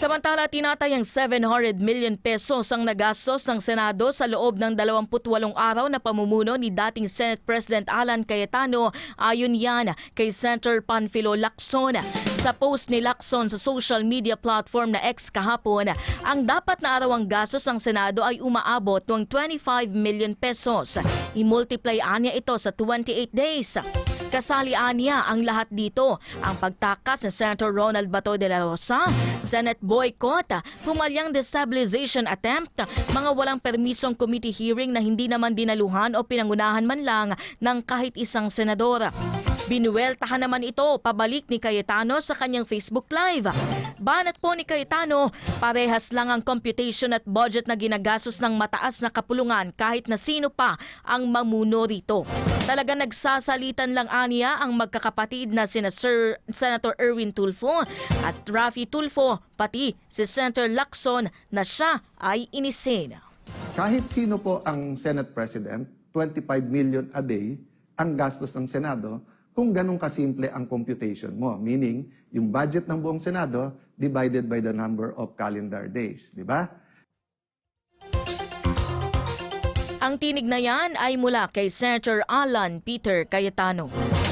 Samantala, tinatayang 700 million pesos ang nagastos ng Senado sa loob ng 28 araw na pamumuno ni dating Senate President Alan Cayetano. Ayon yan kay Senator Panfilo Lacson. Sa post ni Lacson sa social media platform na X kahapon, ang dapat na arawang gastos ng Senado ay umaabot ng 25 million pesos. I-multiply anya ito sa 28 days. Kasali anya ang lahat dito, ang pagtakas ni Senator Ronald Bato de la Rosa, Senate boycott, pumalyang destabilization attempt, mga walang permisong committee hearing na hindi naman dinaluhan o pinangunahan man lang ng kahit isang senador. Binuweltahan naman ito pabalik ni Cayetano sa kanyang Facebook Live. Banat po ni Cayetano, parehas lang ang computation at budget na ginagastos ng mataas na kapulungan kahit na sino pa ang mamuno rito. Talaga nagsasalitan lang aniya ang magkakapatid na sina Senator Erwin Tulfo at Raffy Tulfo, pati si Senator Lacson na siya ay inisin. Kahit sino po ang Senate President, 25 million a day ang gastos ng Senado kung ganun kasimple ang computation mo. Meaning, yung budget ng buong Senado divided by the number of calendar days. Di ba? Ang tinig na yan ay mula kay Senator Alan Peter Cayetano.